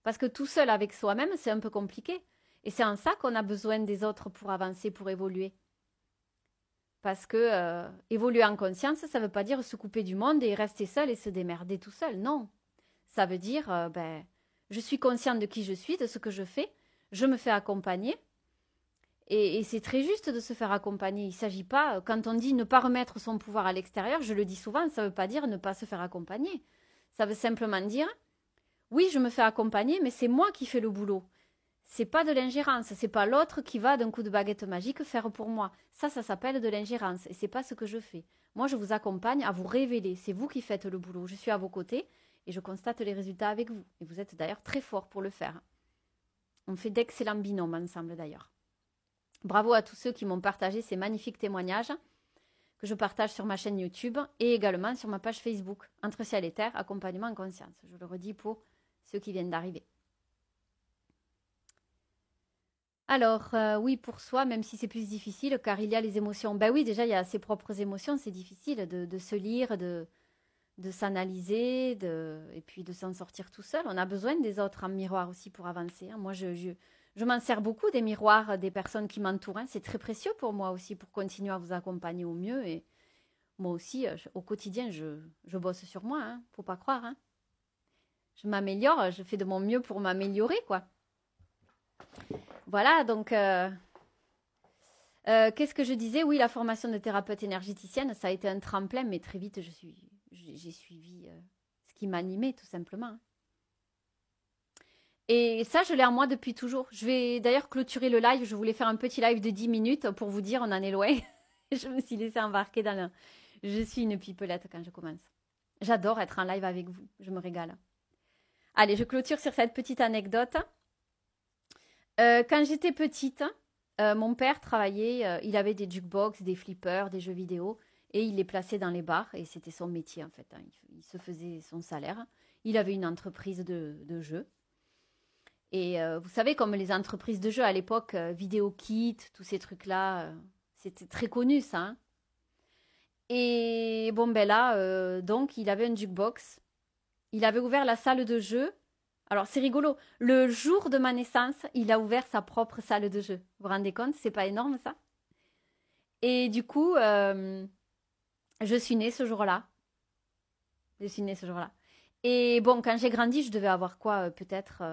Parce que tout seul avec soi-même, c'est un peu compliqué. Et c'est en ça qu'on a besoin des autres pour avancer, pour évoluer. Parce que évoluer en conscience, ça ne veut pas dire se couper du monde et rester seul et se démerder tout seul. Non. Ça veut dire, ben, je suis consciente de qui je suis, de ce que je fais. Je me fais accompagner. Et c'est très juste de se faire accompagner. Il ne s'agit pas, quand on dit ne pas remettre son pouvoir à l'extérieur, je le dis souvent, ça ne veut pas dire ne pas se faire accompagner. Ça veut simplement dire, Oui, je me fais accompagner, mais c'est moi qui fais le boulot. C'est pas de l'ingérence, c'est pas l'autre qui va d'un coup de baguette magique faire pour moi. Ça s'appelle de l'ingérence et c'est pas ce que je fais. Moi, je vous accompagne à vous révéler. C'est vous qui faites le boulot. Je suis à vos côtés et je constate les résultats avec vous. Et vous êtes d'ailleurs très fort pour le faire. On fait d'excellents binômes ensemble d'ailleurs. Bravo à tous ceux qui m'ont partagé ces magnifiques témoignages que je partage sur ma chaîne YouTube et également sur ma page Facebook, Entre ciel et terre, accompagnement en conscience. Je le redis pour ceux qui viennent d'arriver. Alors, oui, pour soi, même si c'est plus difficile, car il y a les émotions. Ben oui, déjà, il y a ses propres émotions, c'est difficile de se lire, de s'analyser, et puis de s'en sortir tout seul. On a besoin des autres en miroir aussi pour avancer. Hein. Moi, je m'en sers beaucoup des miroirs des personnes qui m'entourent. Hein. C'est très précieux pour moi aussi, pour continuer à vous accompagner au mieux. Et moi aussi, au quotidien, je bosse sur moi, hein. Faut pas croire. Hein. Je m'améliore, je fais de mon mieux pour m'améliorer, quoi. Voilà, donc, qu'est-ce que je disais? Oui, la formation de thérapeute énergéticienne, ça a été un tremplin, mais très vite, j'ai suivi ce qui m'animait, tout simplement. Hein. Et ça, je l'ai en moi depuis toujours. Je vais d'ailleurs clôturer le live. Je voulais faire un petit live de 10 minutes pour vous dire, on en est loin. Je me suis laissée embarquer dans le... Je suis une pipelette quand je commence. J'adore être en live avec vous. Je me régale. Allez, je clôture sur cette petite anecdote. Quand j'étais petite, mon père travaillait, il avait des jukebox, des flippers, des jeux vidéo, et il les plaçait dans les bars, et c'était son métier en fait. Hein. Il se faisait son salaire. Il avait une entreprise de jeux. Et vous savez, comme les entreprises de jeux à l'époque, Vidéo Kit, tous ces trucs-là, c'était très connu ça. Hein. Et bon, ben là, donc, il avait un jukebox. Il avait ouvert la salle de jeu. Alors, c'est rigolo. Le jour de ma naissance, il a ouvert sa propre salle de jeu. Vous vous rendez compte? C'est pas énorme, ça? Et du coup, je suis née ce jour-là. Je suis née ce jour-là. Et bon, quand j'ai grandi, je devais avoir quoi? Peut-être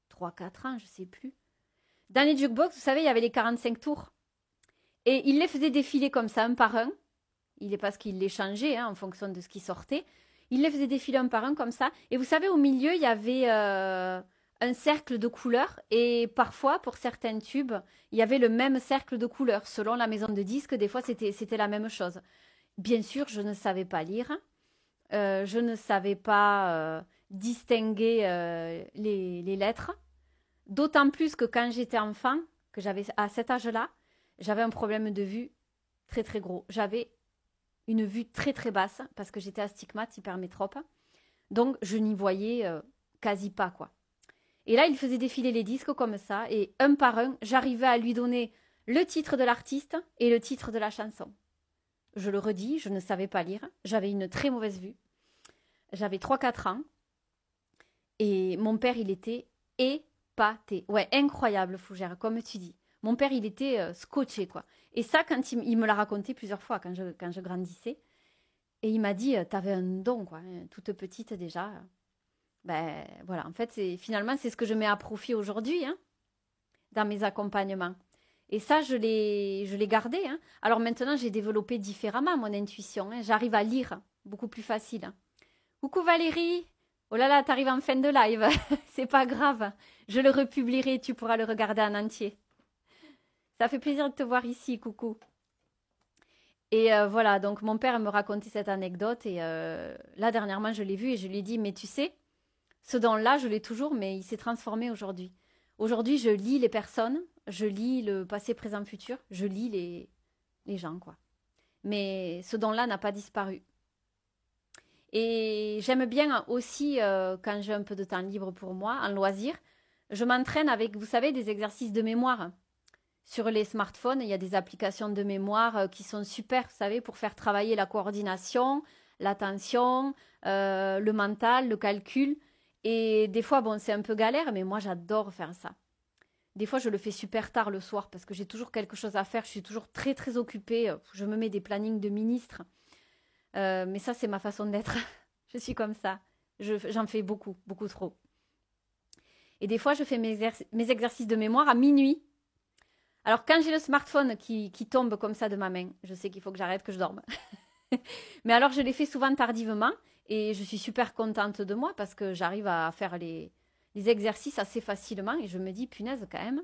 3-4 ans, je sais plus. Dans les jukebox, vous savez, il y avait les 45 tours. Et il les faisait défiler comme ça, un par un. Il est parce qu'il les changeait hein, en fonction de ce qui sortait. Il les faisait défiler un par un comme ça. Et vous savez, au milieu, il y avait un cercle de couleurs. Et parfois, pour certains tubes, il y avait le même cercle de couleurs. Selon la maison de disques, des fois, c'était la même chose. Bien sûr, je ne savais pas lire. Je ne savais pas distinguer les lettres. D'autant plus que quand j'étais enfant, que j'avais à cet âge-là, j'avais un problème de vue très très gros. J'avais une vue très très basse parce que j'étais astigmate, hypermétrope. Donc je n'y voyais quasi pas quoi. Et là, il faisait défiler les disques comme ça et un par un, j'arrivais à lui donner le titre de l'artiste et le titre de la chanson. Je le redis, je ne savais pas lire, j'avais une très mauvaise vue. J'avais 3-4 ans et mon père, il était épaté. Ouais, incroyable, Fougère, comme tu dis. Mon père, il était scotché, quoi. Et ça, quand il me l'a raconté plusieurs fois quand je grandissais. Et il m'a dit, t'avais un don, quoi. Hein, toute petite déjà. Ben voilà, en fait, finalement, c'est ce que je mets à profit aujourd'hui, hein, dans mes accompagnements. Et ça, je l'ai gardé. Hein. Alors maintenant, j'ai développé différemment mon intuition. Hein. J'arrive à lire beaucoup plus facile. Hein. Coucou Valérie! Oh là là, t'arrives en fin de live. C'est pas grave. Je le republierai, tu pourras le regarder en entier. Ça fait plaisir de te voir ici, coucou. Et voilà, donc mon père me racontait cette anecdote et là, dernièrement, je l'ai vu et je lui ai dit, mais tu sais, ce don-là, je l'ai toujours, mais il s'est transformé aujourd'hui. Aujourd'hui, je lis les personnes, je lis le passé, présent, futur, je lis les gens, quoi. Mais ce don-là n'a pas disparu. Et j'aime bien aussi, quand j'ai un peu de temps libre pour moi, en loisir, je m'entraîne avec, vous savez, des exercices de mémoire. Sur les smartphones, il y a des applications de mémoire qui sont super, vous savez, pour faire travailler la coordination, l'attention, le mental, le calcul. Et des fois, bon, c'est un peu galère, mais moi, j'adore faire ça. Des fois, je le fais super tard le soir parce que j'ai toujours quelque chose à faire. Je suis toujours très, très occupée. Je me mets des plannings de ministre. Mais ça, c'est ma façon d'être. Je suis comme ça. J'en fais beaucoup, beaucoup trop. Et des fois, je fais mes exercices de mémoire à minuit. Alors, quand j'ai le smartphone qui tombe comme ça de ma main, je sais qu'il faut que j'arrête, que je dorme. Mais alors, je les fais souvent tardivement. Et je suis super contente de moi parce que j'arrive à faire les exercices assez facilement et je me dis, punaise, quand même,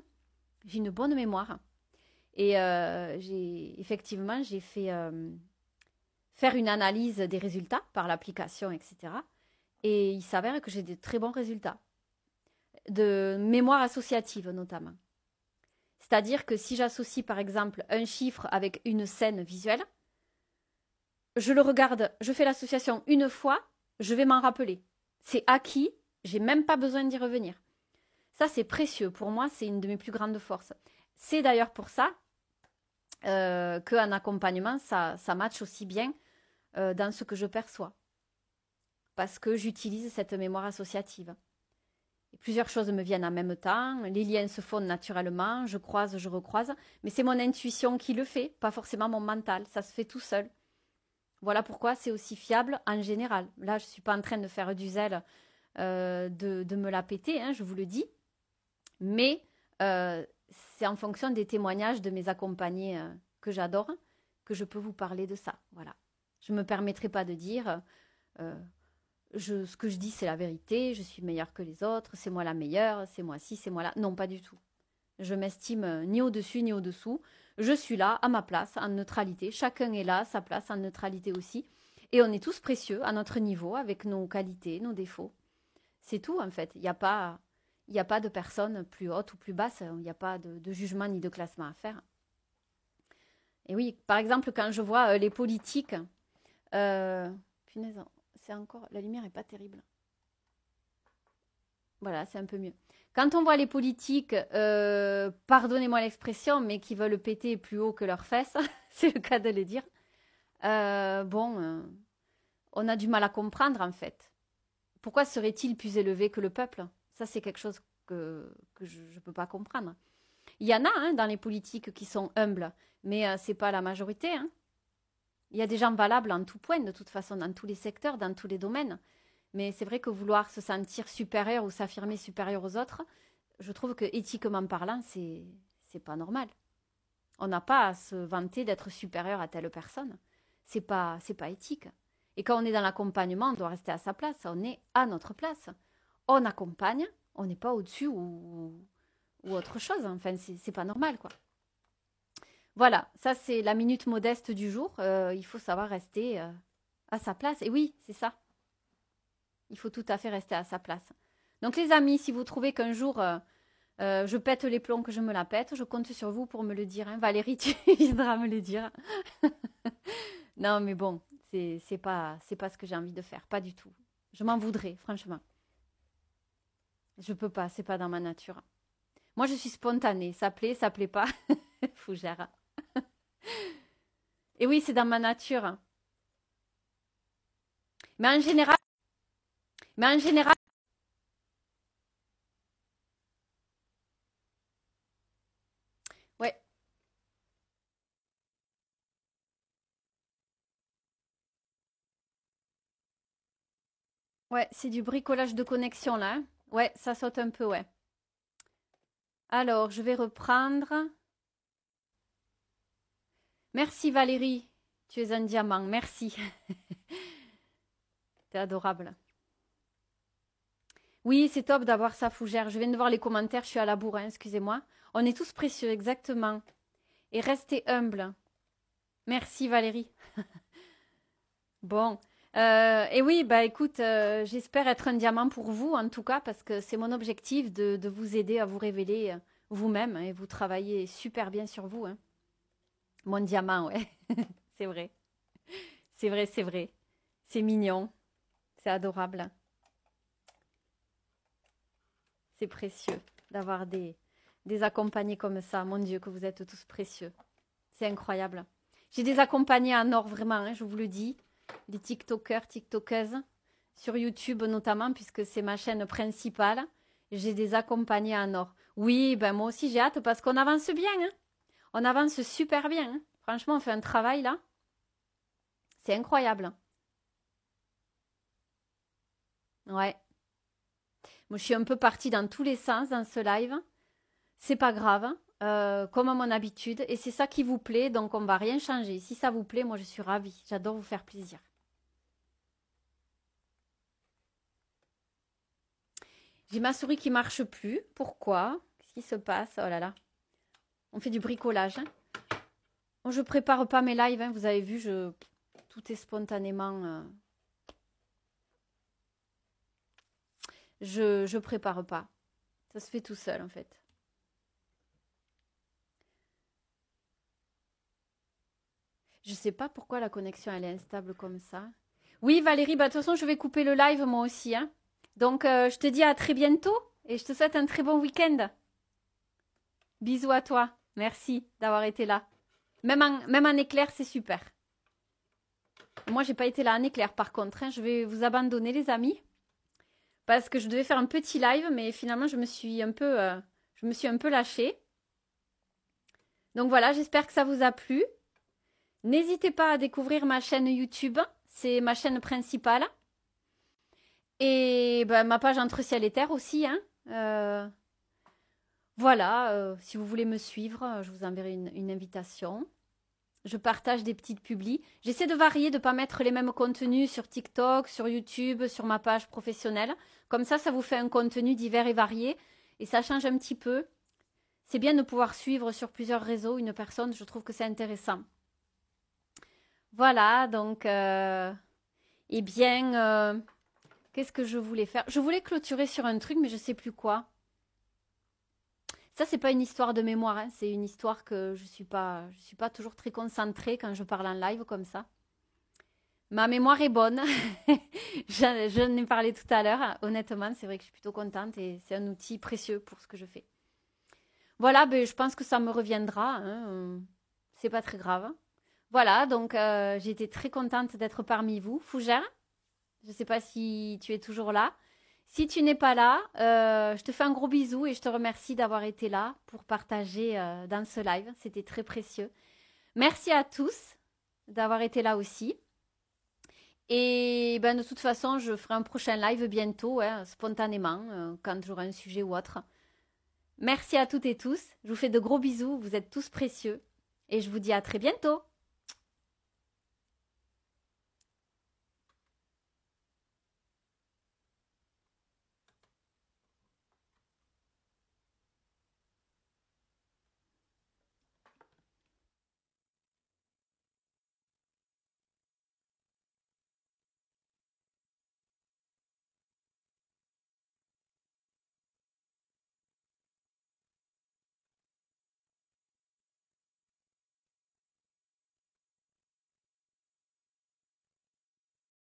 j'ai une bonne mémoire. Et effectivement, j'ai fait faire une analyse des résultats par l'application, etc. Et il s'avère que j'ai de très bons résultats, de mémoire associative notamment. C'est-à-dire que si j'associe par exemple un chiffre avec une scène visuelle, je le regarde, je fais l'association une fois, je vais m'en rappeler. C'est acquis, j'ai même pas besoin d'y revenir. Ça, c'est précieux. Pour moi, c'est une de mes plus grandes forces. C'est d'ailleurs pour ça qu'un accompagnement, ça matche aussi bien dans ce que je perçois. Parce que j'utilise cette mémoire associative. Et plusieurs choses me viennent en même temps, les liens se font naturellement, je croise, je recroise, mais c'est mon intuition qui le fait, pas forcément mon mental, ça se fait tout seul. Voilà pourquoi c'est aussi fiable en général. Là, je ne suis pas en train de faire du zèle, de me la péter, hein, je vous le dis, mais c'est en fonction des témoignages de mes accompagnés que j'adore que je peux vous parler de ça. Voilà. Je ne me permettrai pas de dire ce que je dis, c'est la vérité, je suis meilleure que les autres, c'est moi la meilleure, c'est moi ci, c'est moi là. Non, pas du tout. Je m'estime ni au-dessus ni au-dessous. Je suis là, à ma place, en neutralité. Chacun est là, à sa place, en neutralité aussi. Et on est tous précieux à notre niveau, avec nos qualités, nos défauts. C'est tout, en fait. Il n'y a pas de personne plus haute ou plus basse. Il n'y a pas de jugement ni de classement à faire. Et oui, par exemple, quand je vois les politiques... punaise, c'est encore... La lumière n'est pas terrible. Voilà, c'est un peu mieux. Quand on voit les politiques, pardonnez-moi l'expression, mais qui veulent péter plus haut que leurs fesses, c'est le cas de le dire, on a du mal à comprendre en fait. Pourquoi serait-il plus élevé que le peuple? Ça, c'est quelque chose que je ne peux pas comprendre. Il y en a hein, dans les politiques qui sont humbles, mais ce n'est pas la majorité. Hein. Il y a des gens valables en tout point, de toute façon, dans tous les secteurs, dans tous les domaines. Mais c'est vrai que vouloir se sentir supérieur ou s'affirmer supérieur aux autres, je trouve que éthiquement parlant, c'est pas normal. On n'a pas à se vanter d'être supérieur à telle personne. C'est pas éthique. Et quand on est dans l'accompagnement, on doit rester à sa place. On est à notre place. On accompagne, on n'est pas au-dessus ou autre chose. Enfin, c'est pas normal, quoi. Voilà, ça c'est la minute modeste du jour. Il faut savoir rester à sa place. Et oui, c'est ça. Il faut tout à fait rester à sa place. Donc les amis, si vous trouvez qu'un jour je pète les plombs, que je me la pète, je compte sur vous pour me le dire. Hein. Valérie, tu viendras me le dire. Non, mais bon, c'est pas ce que j'ai envie de faire, pas du tout. Je m'en voudrais, franchement. Je peux pas, c'est pas dans ma nature. Moi, je suis spontanée. Ça plaît pas. Fougère. Et oui, c'est dans ma nature. Mais en général, mais en général, ouais, ouais, c'est du bricolage de connexion là. Hein. Ouais, ça saute un peu, ouais. Alors, je vais reprendre. Merci Valérie, tu es un diamant, merci. T'es adorable. Oui, c'est top d'avoir sa fougère. Je viens de voir les commentaires, je suis à la bourre, hein, excusez-moi. On est tous précieux, exactement. Et restez humble. Merci Valérie. Bon. Et oui, bah écoute, j'espère être un diamant pour vous, en tout cas, parce que c'est mon objectif de vous aider à vous révéler vous-même hein, et vous travaillez super bien sur vous. Hein. Mon diamant, ouais. C'est vrai. C'est vrai, c'est vrai. C'est mignon. C'est adorable. C'est précieux d'avoir des accompagnés comme ça. Mon Dieu, que vous êtes tous précieux. C'est incroyable. J'ai des accompagnés en or, vraiment, hein, je vous le dis. Les TikTokers, TikTokeuses, sur YouTube notamment, puisque c'est ma chaîne principale. J'ai des accompagnés en or. Oui, ben moi aussi j'ai hâte parce qu'on avance bien. Hein. On avance super bien. Hein. Franchement, on fait un travail là. C'est incroyable. Ouais. Moi, je suis un peu partie dans tous les sens dans ce live. C'est pas grave, comme à mon habitude. Et c'est ça qui vous plaît, donc on va rien changer. Si ça vous plaît, moi je suis ravie. J'adore vous faire plaisir. J'ai ma souris qui marche plus. Pourquoi? Qu'est-ce qui se passe? Oh là là. On fait du bricolage. Hein. Bon, je prépare pas mes lives. Hein. Vous avez vu, tout est spontanément. Je prépare pas. Ça se fait tout seul en fait. Je sais pas pourquoi la connexion elle est instable comme ça. Oui Valérie, bah de toute façon je vais couper le live moi aussi. Hein. Donc je te dis à très bientôt et je te souhaite un très bon week-end. Bisous à toi. Merci d'avoir été là. Même en éclair, c'est super. Moi, j'ai pas été là en éclair par contre. Hein. Je vais vous abandonner les amis. Parce que je devais faire un petit live, mais finalement, je me suis un peu lâchée. Donc voilà, j'espère que ça vous a plu. N'hésitez pas à découvrir ma chaîne YouTube. C'est ma chaîne principale. Et bah, ma page Entre Ciel et Terre aussi. Hein. Voilà, si vous voulez me suivre, je vous enverrai une invitation. Je partage des petites publis. J'essaie de varier, de ne pas mettre les mêmes contenus sur TikTok, sur YouTube, sur ma page professionnelle. Comme ça vous fait un contenu divers et varié. Et ça change un petit peu. C'est bien de pouvoir suivre sur plusieurs réseaux une personne. Je trouve que c'est intéressant. Voilà, donc... eh bien, qu'est-ce que je voulais faire? Je voulais clôturer sur un truc, mais je ne sais plus quoi. Ça, c'est pas une histoire de mémoire, hein. C'est une histoire que je suis pas toujours très concentrée quand je parle en live comme ça. Ma mémoire est bonne. Je n'en ai parlé tout à l'heure. Honnêtement, c'est vrai que je suis plutôt contente et c'est un outil précieux pour ce que je fais. Voilà, ben, je pense que ça me reviendra. Hein. C'est pas très grave. Voilà, donc j'ai été très contente d'être parmi vous. Fougère, je ne sais pas si tu es toujours là. Si tu n'es pas là, je te fais un gros bisou et je te remercie d'avoir été là pour partager dans ce live. C'était très précieux. Merci à tous d'avoir été là aussi. Et ben, de toute façon, je ferai un prochain live bientôt, hein, spontanément, quand j'aurai un sujet ou autre. Merci à toutes et tous. Je vous fais de gros bisous. Vous êtes tous précieux. Et je vous dis à très bientôt.